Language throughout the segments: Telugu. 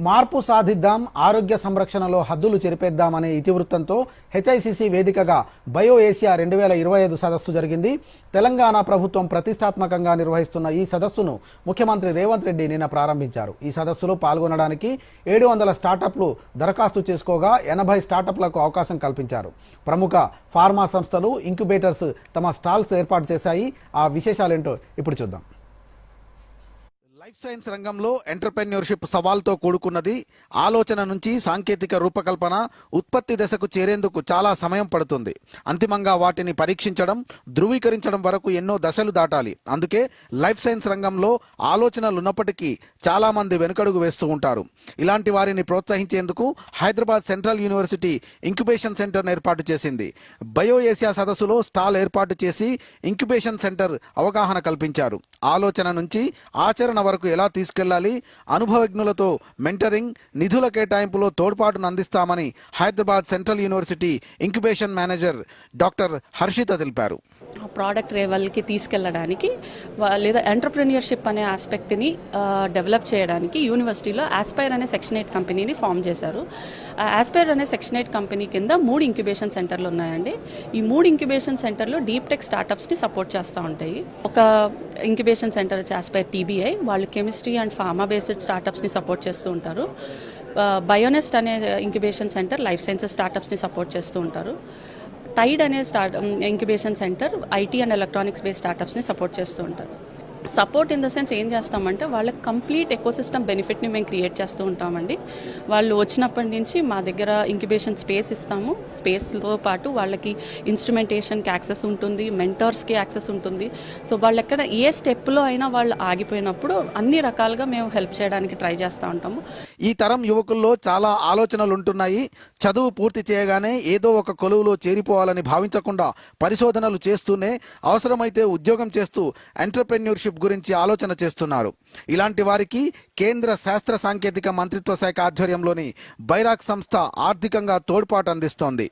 మార్పు సాధిద్దాం, ఆరోగ్య సంరక్షణలో హద్దులు చెరిపేద్దామనే ఇతివృత్తంతో హెచ్ఐసిసి వేదికగా బయో ఏసియా 2025 సదస్సు జరిగింది. తెలంగాణ ప్రభుత్వం ప్రతిష్టాత్మకంగా నిర్వహిస్తున్న ఈ సదస్సును ముఖ్యమంత్రి రేవంత్ రెడ్డి నిన్న ప్రారంభించారు. ఈ సదస్సులో పాల్గొనడానికి 700 స్టార్టప్లు దరఖాస్తు చేసుకోగా 80 స్టార్టప్లకు అవకాశం కల్పించారు. ప్రముఖ ఫార్మా సంస్థలు, ఇంక్యుబేటర్స్ తమ స్టాల్స్ ఏర్పాటు చేశాయి. ఆ విశేషాలేంటో ఇప్పుడు చూద్దాం. లైఫ్ సైన్స్ రంగంలో ఎంటర్‌ప్రెన్యూర్‌షిప్ సవాల్తో కూడుకున్నది. ఆలోచన నుంచి సాంకేతిక రూపకల్పన, ఉత్పత్తి దశకు చేరేందుకు చాలా సమయం పడుతుంది. అంతిమంగా వాటిని పరీక్షించడం, ధృవీకరించడం వరకు ఎన్నో దశలు దాటాలి. అందుకే లైఫ్ సైన్స్ రంగంలో ఆలోచనలు ఉన్నప్పటికీ చాలా మంది వెనుకడుగు వేస్తూ ఉంటారు. ఇలాంటి వారిని ప్రోత్సహించేందుకు హైదరాబాద్ సెంట్రల్ యూనివర్సిటీ ఇంక్యుబేషన్ సెంటర్ను ఏర్పాటు చేసింది. బయో ఏసియా సదస్సులో స్టాల్ ఏర్పాటు చేసి ఇంక్యుబేషన్ సెంటర్ అవగాహన కల్పించారు. ఆలోచన నుంచి ఆచరణ వరకు ఎలా తీసుకెళ్లాలి, అనుభవజ్ఞులతో మెంటరింగ్, నిధుల కేటాయింపులో తోడ్పాటును అందిస్తామని Hyderabad central university incubation manager doctor Harshitha తెలిపారు. ప్రోడక్ట్ లెవెల్కి తీసుకెళ్ళడానికి లేదా ఎంటర్‌ప్రెన్యూర్‌షిప్ అనే ఆస్పెక్ట్ని డెవలప్ చేయడానికి యూనివర్సిటీలో ఆస్పైర్ అనే సెక్షన్ 8 కంపెనీని ఫామ్ చేశారు. ఆస్పైర్ అనే సెక్షన్ 8 కంపెనీ కింద 3 ఇంక్యుబేషన్ సెంటర్లు ఉన్నాయండి. ఈ 3 ఇంక్యుబేషన్ సెంటర్లు డీప్ టెక్ స్టార్టప్స్ని సపోర్ట్ చేస్తూ ఉంటాయి. ఒక ఇంక్యుబేషన్ సెంటర్ వచ్చి ఆస్పైర్ టీబీఐ, వాళ్ళు కెమిస్ట్రీ అండ్ ఫార్మా బేస్డ్ స్టార్టప్స్ని సపోర్ట్ చేస్తూ ఉంటారు. బయోనెస్ట్ అనే ఇంక్యుబేషన్ సెంటర్ లైఫ్ సైన్సెస్ స్టార్టప్స్ని సపోర్ట్ చేస్తూ ఉంటారు. టైడ్ అనే incubation centre IT and electronics based స్టార్టప్స్ని సపోర్ట్ చేస్తూ ఉంటారు. సపోర్ట్ ఇన్ ద సెన్స్ ఏం చేస్తామంటే వాళ్ళకి కంప్లీట్ ఎకోసిస్టమ్ బెనిఫిట్ని మేము క్రియేట్ చేస్తూ ఉంటామండి. వాళ్ళు వచ్చినప్పటి నుంచి మా దగ్గర ఇంక్యుబేషన్ స్పేస్ ఇస్తాము. స్పేస్తో పాటు వాళ్ళకి ఇన్స్ట్రుమెంటేషన్కి యాక్సెస్ ఉంటుంది, మెంటర్స్కి యాక్సెస్ ఉంటుంది. సో వాళ్ళు ఎక్కడ ఏ స్టెప్లో అయినా వాళ్ళు ఆగిపోయినప్పుడు అన్ని రకాలుగా మేము హెల్ప్ చేయడానికి ట్రై చేస్తూ ఉంటాము. ఈ తరం యువకుల్లో చాలా ఆలోచనలు ఉంటున్నాయి. చదువు పూర్తి చేయగానే ఏదో ఒక కొలువులో చేరిపోవాలని భావించకుండా పరిశోధనలు చేస్తూనే అవసరమైతే ఉద్యోగం చేస్తూ ఎంటర్‌ప్రెన్యూర్‌షిప్ గురించి ఆలోచన చేస్తున్నారు. ఇలాంటి వారికి కేంద్ర శాస్త్ర సాంకేతిక మంత్రిత్వ శాఖ ఆధ్వర్యంలోని బైరాక్ సంస్థ ఆర్థికంగా తోడ్పాటు అందిస్తోంది.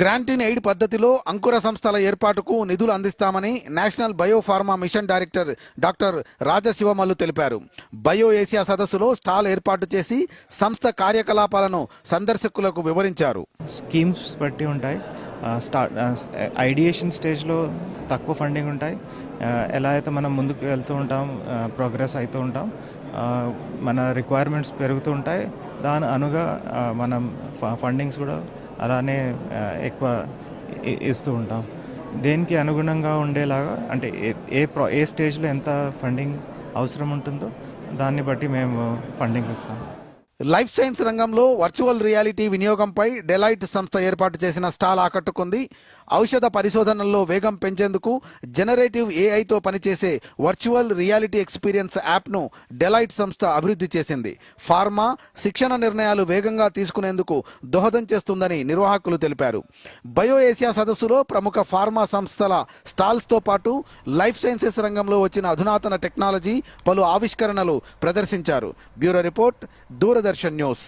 గ్రాంట్ ఇన్ ఎయిడ్ పద్ధతిలో అంకుర సంస్థల ఏర్పాటుకు నిధులు అందిస్తామని National Biopharma Mission director doctor Rajashivamallu తెలిపారు. బయో ఏసియా సదస్సులో స్టాల్ ఏర్పాటు చేసి సంస్థ కార్యకలాపాలను సందర్శకులకు వివరించారు. స్కీమ్స్ బట్టి ఉంటాయి. ఐడియేషన్ స్టేజ్లో తక్కువ ఫండింగ్ ఉంటాయి. ఎలా అయితే మనం ముందుకు వెళ్తూ ఉంటాం, ప్రోగ్రెస్ అవుతూ ఉంటాం, మన రిక్వైర్మెంట్స్ పెరుగుతూ ఉంటాయి. దాని అనుగా మనం ఫండింగ్స్ కూడా అలానే ఎక్కువ ఇస్తూ ఉంటాం. దేనికి అనుగుణంగా ఉండేలాగా అంటే ఏ స్టేజ్లో ఎంత ఫండింగ్ అవసరం ఉంటుందో దాన్ని బట్టి మేము ఫండింగ్ ఇస్తాం. లైఫ్ సైన్స్ రంగంలో వర్చువల్ రియాలిటీ వినియోగంపై డెలాయిట్ సంస్థ ఏర్పాటు చేసిన స్టాల్ ఆకట్టుకుంది. ఔషధ పరిశోధనల్లో వేగం పెంచేందుకు జనరేటివ్ ఏఐతో పనిచేసే వర్చువల్ రియాలిటీ ఎక్స్పీరియన్స్ యాప్ను డెలాయిట్ సంస్థ అభివృద్ధి చేసింది. ఫార్మా, శిక్షణ నిర్ణయాలు వేగంగా తీసుకునేందుకు దోహదం చేస్తుందని నిర్వాహకులు తెలిపారు. బయో ఏసియా సదస్సులో ప్రముఖ ఫార్మా సంస్థల స్టాల్స్తో పాటు లైఫ్ సైన్సెస్ రంగంలో వచ్చిన అధునాతన టెక్నాలజీ, పలు ఆవిష్కరణలు ప్రదర్శించారు. Bureau report, Doordarshan news.